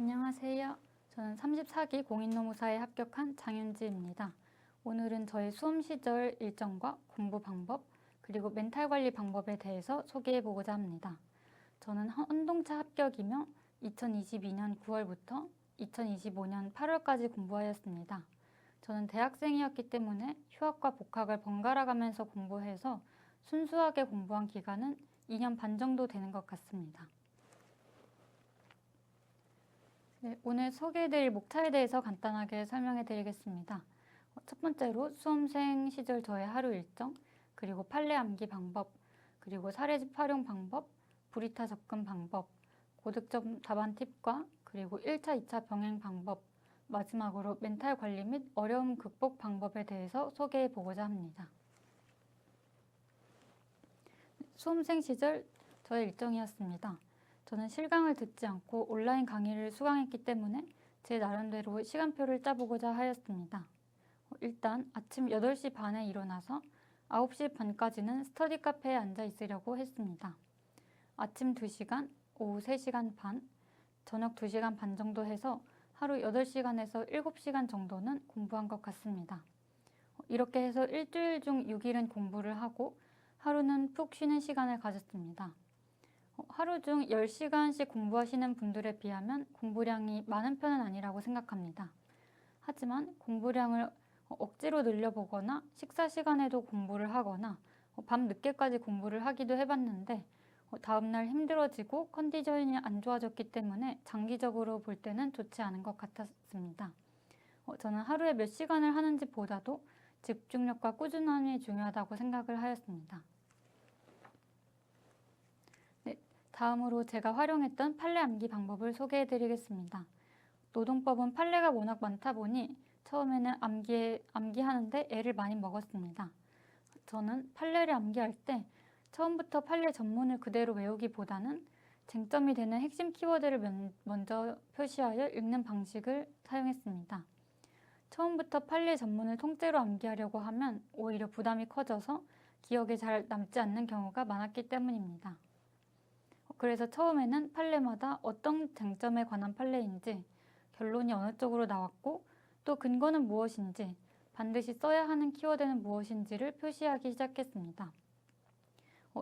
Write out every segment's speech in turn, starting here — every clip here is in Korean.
안녕하세요. 저는 34기 공인노무사에 합격한 장윤지입니다. 오늘은 저의 수험 시절 일정과 공부 방법, 그리고 멘탈 관리 방법에 대해서 소개해 보고자 합니다. 저는 혼동차 합격이며 2022년 9월부터 2025년 8월까지 공부하였습니다. 저는 대학생이었기 때문에 휴학과 복학을 번갈아 가면서 공부해서 순수하게 공부한 기간은 2년 반 정도 되는 것 같습니다. 네, 오늘 소개해드릴 목차에 대해서 간단하게 설명해 드리겠습니다. 첫 번째로 수험생 시절 저의 하루 일정, 그리고 판례 암기 방법, 그리고 사례집 활용 방법, 불이타 접근 방법, 고득점 답안 팁과 그리고 1차, 2차 병행 방법, 마지막으로 멘탈 관리 및 어려움 극복 방법에 대해서 소개해 보고자 합니다. 수험생 시절 저의 일정이었습니다. 저는 실강을 듣지 않고 온라인 강의를 수강했기 때문에 제 나름대로 시간표를 짜보고자 하였습니다. 일단 아침 8시 반에 일어나서 9시 반까지는 스터디 카페에 앉아 있으려고 했습니다. 아침 2시간, 오후 3시간 반, 저녁 2시간 반 정도 해서 하루 8시간에서 7시간 정도는 공부한 것 같습니다. 이렇게 해서 일주일 중 6일은 공부를 하고 하루는 푹 쉬는 시간을 가졌습니다. 하루 중 10시간씩 공부하시는 분들에 비하면 공부량이 많은 편은 아니라고 생각합니다. 하지만 공부량을 억지로 늘려보거나 식사 시간에도 공부를 하거나 밤 늦게까지 공부를 하기도 해봤는데 다음날 힘들어지고 컨디션이 안 좋아졌기 때문에 장기적으로 볼 때는 좋지 않은 것 같았습니다. 저는 하루에 몇 시간을 하는지 보다도 집중력과 꾸준함이 중요하다고 생각을 하였습니다. 다음으로 제가 활용했던 판례 암기 방법을 소개해 드리겠습니다. 노동법은 판례가 워낙 많다 보니 처음에는 암기하는데 애를 많이 먹었습니다. 저는 판례를 암기할 때 처음부터 판례 전문을 그대로 외우기보다는 쟁점이 되는 핵심 키워드를 먼저 표시하여 읽는 방식을 사용했습니다. 처음부터 판례 전문을 통째로 암기하려고 하면 오히려 부담이 커져서 기억에 잘 남지 않는 경우가 많았기 때문입니다. 그래서 처음에는 판례마다 어떤 쟁점에 관한 판례인지, 결론이 어느 쪽으로 나왔고 또 근거는 무엇인지, 반드시 써야 하는 키워드는 무엇인지를 표시하기 시작했습니다.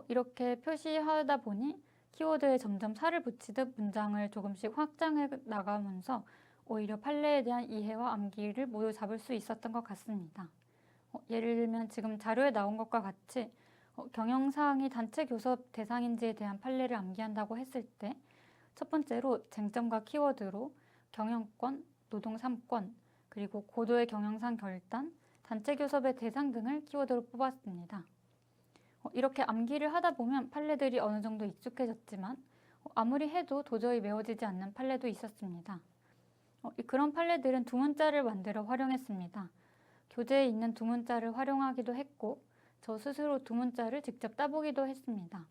이렇게 표시하다 보니 키워드에 점점 살을 붙이듯 문장을 조금씩 확장해 나가면서 오히려 판례에 대한 이해와 암기를 모두 잡을 수 있었던 것 같습니다. 예를 들면 지금 자료에 나온 것과 같이 경영사항이 단체 교섭 대상인지에 대한 판례를 암기한다고 했을 때 첫 번째로 쟁점과 키워드로 경영권, 노동 3권, 그리고 고도의 경영상 결단, 단체 교섭의 대상 등을 키워드로 뽑았습니다. 이렇게 암기를 하다 보면 판례들이 어느 정도 익숙해졌지만 아무리 해도 도저히 외워지지 않는 판례도 있었습니다. 그런 판례들은 두문자를 만들어 활용했습니다. 교재에 있는 두문자를 활용하기도 했고 저 스스로 두문자를 직접 따보기도 했습니다.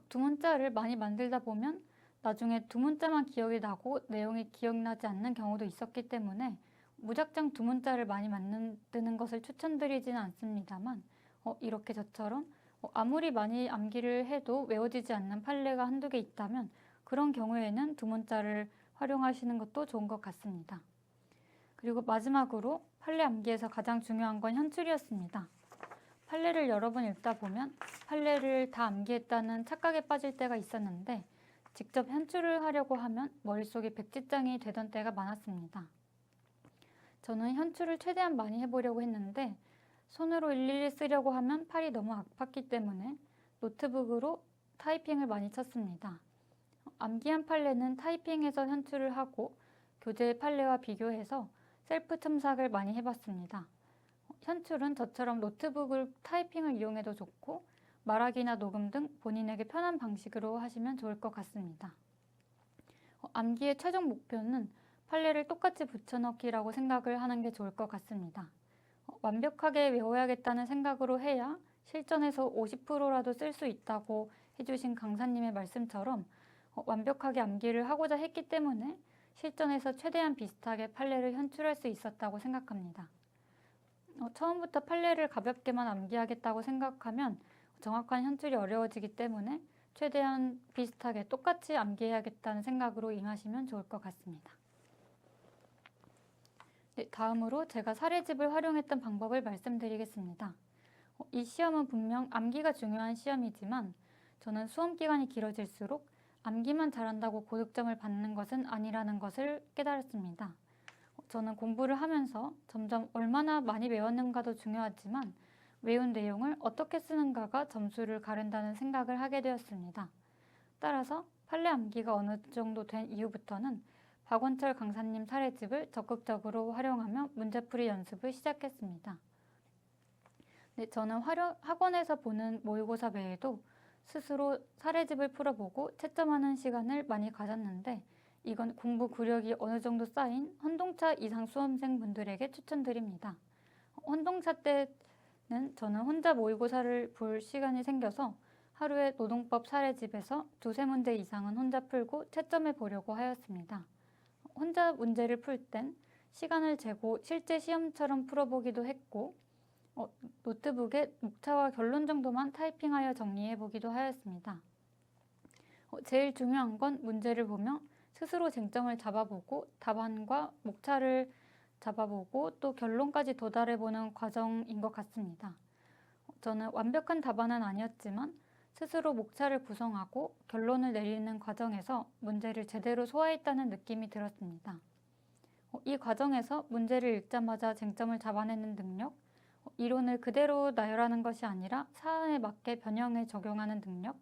두문자를 많이 만들다 보면 나중에 두문자만 기억이 나고 내용이 기억나지 않는 경우도 있었기 때문에 무작정 두문자를 많이 만드는 것을 추천드리지는 않습니다만 이렇게 저처럼 아무리 많이 암기를 해도 외워지지 않는 판례가 한두 개 있다면 그런 경우에는 두문자를 활용하시는 것도 좋은 것 같습니다. 그리고 마지막으로 판례 암기에서 가장 중요한 건 현출이었습니다. 판례를 여러 번 읽다 보면 판례를 다 암기했다는 착각에 빠질 때가 있었는데 직접 현출을 하려고 하면 머릿속이 백지장이 되던 때가 많았습니다. 저는 현출을 최대한 많이 해보려고 했는데 손으로 일일이 쓰려고 하면 팔이 너무 아팠기 때문에 노트북으로 타이핑을 많이 쳤습니다. 암기한 판례는 타이핑해서 현출을 하고 교재의 판례와 비교해서 셀프 첨삭을 많이 해봤습니다. 현출은 저처럼 노트북을 타이핑을 이용해도 좋고 말하기나 녹음 등 본인에게 편한 방식으로 하시면 좋을 것 같습니다. 암기의 최종 목표는 판례를 똑같이 붙여넣기라고 생각을 하는 게 좋을 것 같습니다. 완벽하게 외워야겠다는 생각으로 해야 실전에서 50%라도 쓸 수 있다고 해주신 강사님의 말씀처럼 완벽하게 암기를 하고자 했기 때문에 실전에서 최대한 비슷하게 판례를 현출할 수 있었다고 생각합니다. 처음부터 판례를 가볍게만 암기하겠다고 생각하면 정확한 현출이 어려워지기 때문에 최대한 비슷하게 똑같이 암기해야겠다는 생각으로 임하시면 좋을 것 같습니다. 네, 다음으로 제가 사례집을 활용했던 방법을 말씀드리겠습니다. 이 시험은 분명 암기가 중요한 시험이지만 저는 수험 기간이 길어질수록 암기만 잘한다고 고득점을 받는 것은 아니라는 것을 깨달았습니다. 저는 공부를 하면서 점점 얼마나 많이 외웠는가도 중요하지만 외운 내용을 어떻게 쓰는가가 점수를 가른다는 생각을 하게 되었습니다. 따라서 판례 암기가 어느 정도 된 이후부터는 박원철 강사님 사례집을 적극적으로 활용하며 문제풀이 연습을 시작했습니다. 네, 저는 학원에서 보는 모의고사 외에도 스스로 사례집을 풀어보고 채점하는 시간을 많이 가졌는데 이건 공부 구력이 어느 정도 쌓인 혼동차 이상 수험생분들에게 추천드립니다. 혼동차 때는 저는 혼자 모의고사를 볼 시간이 생겨서 하루에 노동법 사례집에서 2~3문제 이상은 혼자 풀고 채점해 보려고 하였습니다. 혼자 문제를 풀 땐 시간을 재고 실제 시험처럼 풀어보기도 했고 노트북에 목차와 결론 정도만 타이핑하여 정리해 보기도 하였습니다. 제일 중요한 건 문제를 보며 스스로 쟁점을 잡아보고 답안과 목차를 잡아보고 또 결론까지 도달해보는 과정인 것 같습니다. 저는 완벽한 답안은 아니었지만 스스로 목차를 구성하고 결론을 내리는 과정에서 문제를 제대로 소화했다는 느낌이 들었습니다. 이 과정에서 문제를 읽자마자 쟁점을 잡아내는 능력, 이론을 그대로 나열하는 것이 아니라 사안에 맞게 변형해 적용하는 능력,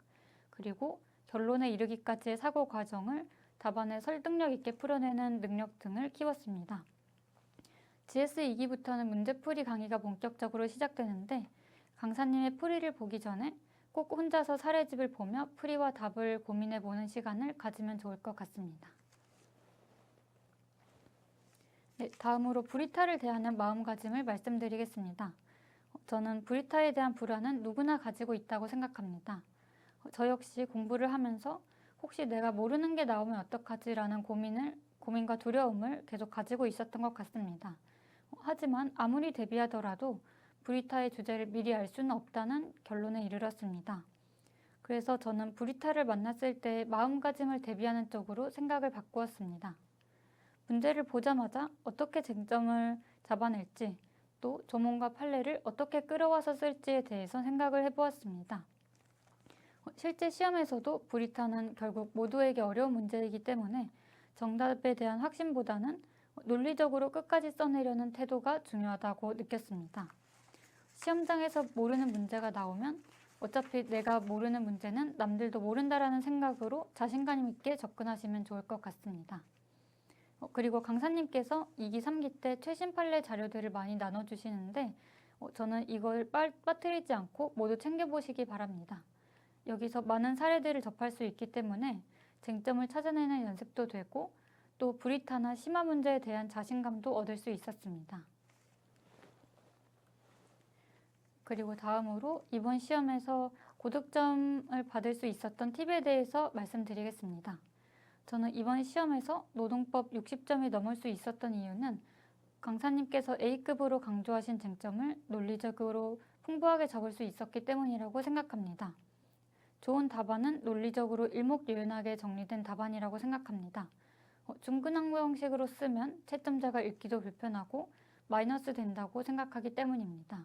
그리고 결론에 이르기까지의 사고 과정을 답안에 설득력 있게 풀어내는 능력 등을 키웠습니다. GS 2기부터는 문제풀이 강의가 본격적으로 시작되는데 강사님의 풀이를 보기 전에 꼭 혼자서 사례집을 보며 풀이와 답을 고민해보는 시간을 가지면 좋을 것 같습니다. 네, 다음으로 불이탈을 대하는 마음가짐을 말씀드리겠습니다. 저는 불이탈에 대한 불안은 누구나 가지고 있다고 생각합니다. 저 역시 공부를 하면서 혹시 내가 모르는 게 나오면 어떡하지라는 고민과 두려움을 계속 가지고 있었던 것 같습니다. 하지만 아무리 대비하더라도 불이탈의 주제를 미리 알 수는 없다는 결론에 이르렀습니다. 그래서 저는 불이탈을 만났을 때 마음가짐을 대비하는 쪽으로 생각을 바꾸었습니다. 문제를 보자마자 어떻게 쟁점을 잡아낼지 또 조문과 판례를 어떻게 끌어와서 쓸지에 대해서 생각을 해보았습니다. 실제 시험에서도 불이탈은 결국 모두에게 어려운 문제이기 때문에 정답에 대한 확신보다는 논리적으로 끝까지 써내려는 태도가 중요하다고 느꼈습니다. 시험장에서 모르는 문제가 나오면 어차피 내가 모르는 문제는 남들도 모른다라는 생각으로 자신감 있게 접근하시면 좋을 것 같습니다. 그리고 강사님께서 2기, 3기 때 최신 판례 자료들을 많이 나눠주시는데 저는 이걸 빠뜨리지 않고 모두 챙겨보시기 바랍니다. 여기서 많은 사례들을 접할 수 있기 때문에 쟁점을 찾아내는 연습도 되고 또 불이탈이나 심화 문제에 대한 자신감도 얻을 수 있었습니다. 그리고 다음으로 이번 시험에서 고득점을 받을 수 있었던 팁에 대해서 말씀드리겠습니다. 저는 이번 시험에서 노동법 60점이 넘을 수 있었던 이유는 강사님께서 A급으로 강조하신 쟁점을 논리적으로 풍부하게 적을 수 있었기 때문이라고 생각합니다. 좋은 답안은 논리적으로 일목요연하게 정리된 답안이라고 생각합니다. 중근항 형식으로 쓰면 채점자가 읽기도 불편하고 마이너스 된다고 생각하기 때문입니다.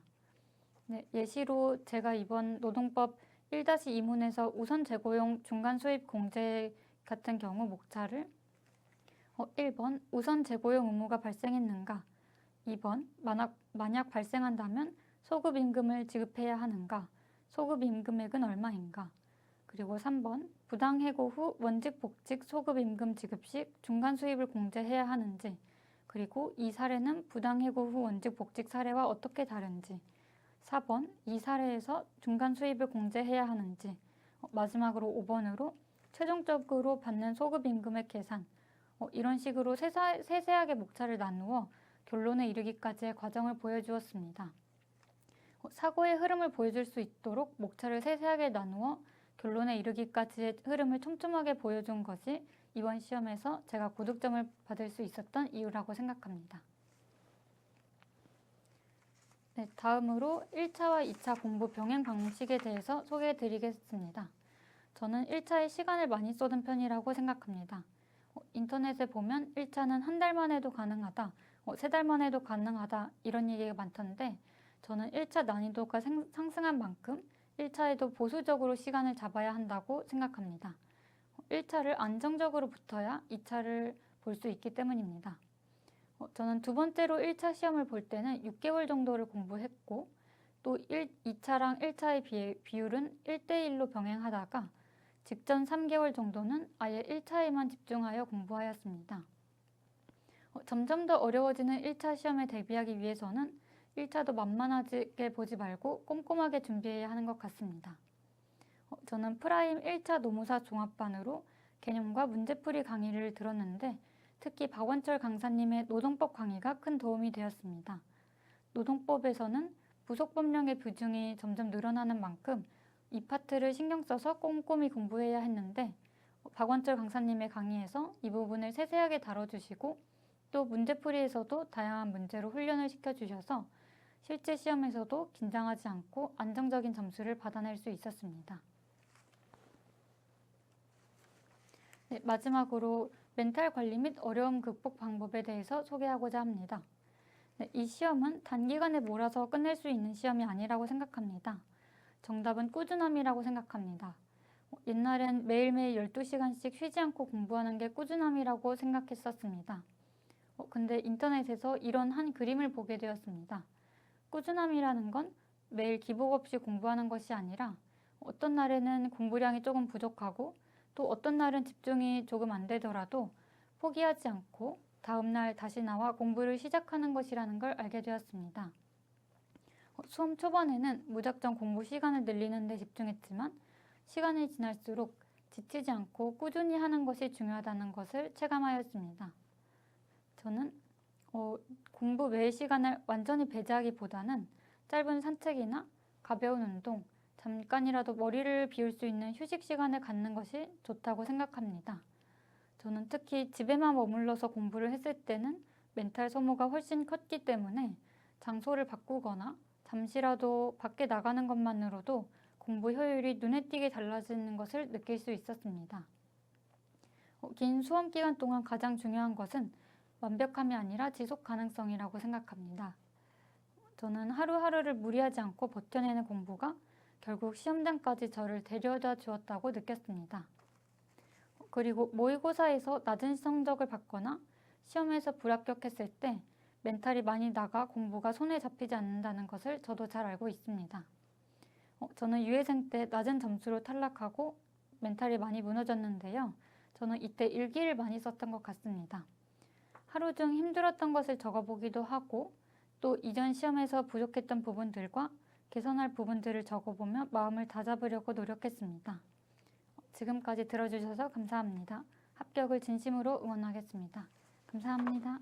네, 예시로 제가 이번 노동법 1-2문에서 우선 재고용 중간 수입 공제 같은 경우 목차를 1번 우선 재고용 의무가 발생했는가, 2번 만약 발생한다면 소급 임금을 지급해야 하는가, 소급 임금액은 얼마인가, 그리고 3번 부당 해고 후 원직 복직 소급 임금 지급 시 중간 수입을 공제해야 하는지, 그리고 이 사례는 부당 해고 후 원직 복직 사례와 어떻게 다른지, 4번 이 사례에서 중간 수입을 공제해야 하는지, 마지막으로 5번으로 최종적으로 받는 소급 임금의 계산, 이런 식으로 세세하게 목차를 나누어 결론에 이르기까지의 과정을 보여주었습니다. 사고의 흐름을 보여줄 수 있도록 목차를 세세하게 나누어 결론에 이르기까지의 흐름을 촘촘하게 보여준 것이 이번 시험에서 제가 고득점을 받을 수 있었던 이유라고 생각합니다. 네, 다음으로 1차와 2차 공부 병행 방식에 대해서 소개해 드리겠습니다. 저는 1차에 시간을 많이 쏟은 편이라고 생각합니다. 인터넷에 보면 1차는 한 달만 해도 가능하다, 3달만 해도 가능하다 이런 얘기가 많던데 저는 1차 난이도가 상승한 만큼 1차에도 보수적으로 시간을 잡아야 한다고 생각합니다. 1차를 안정적으로 붙어야 2차를 볼 수 있기 때문입니다. 저는 두 번째로 1차 시험을 볼 때는 6개월 정도를 공부했고 또 2차랑 1차의 비율은 1대1로 병행하다가 직전 3개월 정도는 아예 1차에만 집중하여 공부하였습니다. 점점 더 어려워지는 1차 시험에 대비하기 위해서는 1차도 만만하게 보지 말고 꼼꼼하게 준비해야 하는 것 같습니다. 저는 프라임 1차 노무사 종합반으로 개념과 문제풀이 강의를 들었는데 특히 박원철 강사님의 노동법 강의가 큰 도움이 되었습니다. 노동법에서는 부속법령의 비중이 점점 늘어나는 만큼 이 파트를 신경 써서 꼼꼼히 공부해야 했는데 박원철 강사님의 강의에서 이 부분을 세세하게 다뤄주시고 또 문제풀이에서도 다양한 문제로 훈련을 시켜주셔서 실제 시험에서도 긴장하지 않고 안정적인 점수를 받아낼 수 있었습니다. 네, 마지막으로 멘탈 관리 및 어려움 극복 방법에 대해서 소개하고자 합니다. 네, 이 시험은 단기간에 몰아서 끝낼 수 있는 시험이 아니라고 생각합니다. 정답은 꾸준함이라고 생각합니다. 옛날엔 매일매일 12시간씩 쉬지 않고 공부하는 게 꾸준함이라고 생각했었습니다. 근데 인터넷에서 이런 한 그림을 보게 되었습니다. 꾸준함이라는 건 매일 기복 없이 공부하는 것이 아니라 어떤 날에는 공부량이 조금 부족하고 또 어떤 날은 집중이 조금 안 되더라도 포기하지 않고 다음날 다시 나와 공부를 시작하는 것이라는 걸 알게 되었습니다. 수험 초반에는 무작정 공부 시간을 늘리는 데 집중했지만 시간이 지날수록 지치지 않고 꾸준히 하는 것이 중요하다는 것을 체감하였습니다. 저는 공부 외의 시간을 완전히 배제하기보다는 짧은 산책이나 가벼운 운동, 잠깐이라도 머리를 비울 수 있는 휴식 시간을 갖는 것이 좋다고 생각합니다. 저는 특히 집에만 머물러서 공부를 했을 때는 멘탈 소모가 훨씬 컸기 때문에 장소를 바꾸거나 잠시라도 밖에 나가는 것만으로도 공부 효율이 눈에 띄게 달라지는 것을 느낄 수 있었습니다. 긴 수험 기간 동안 가장 중요한 것은 완벽함이 아니라 지속 가능성이라고 생각합니다. 저는 하루하루를 무리하지 않고 버텨내는 공부가 결국 시험장까지 저를 데려다 주었다고 느꼈습니다. 그리고 모의고사에서 낮은 성적을 받거나 시험에서 불합격했을 때 멘탈이 많이 나가 공부가 손에 잡히지 않는다는 것을 저도 잘 알고 있습니다. 저는 유예생 때 낮은 점수로 탈락하고 멘탈이 많이 무너졌는데요. 저는 이때 일기를 많이 썼던 것 같습니다. 하루 중 힘들었던 것을 적어보기도 하고 또 이전 시험에서 부족했던 부분들과 개선할 부분들을 적어보며 마음을 다잡으려고 노력했습니다. 지금까지 들어주셔서 감사합니다. 합격을 진심으로 응원하겠습니다. 감사합니다.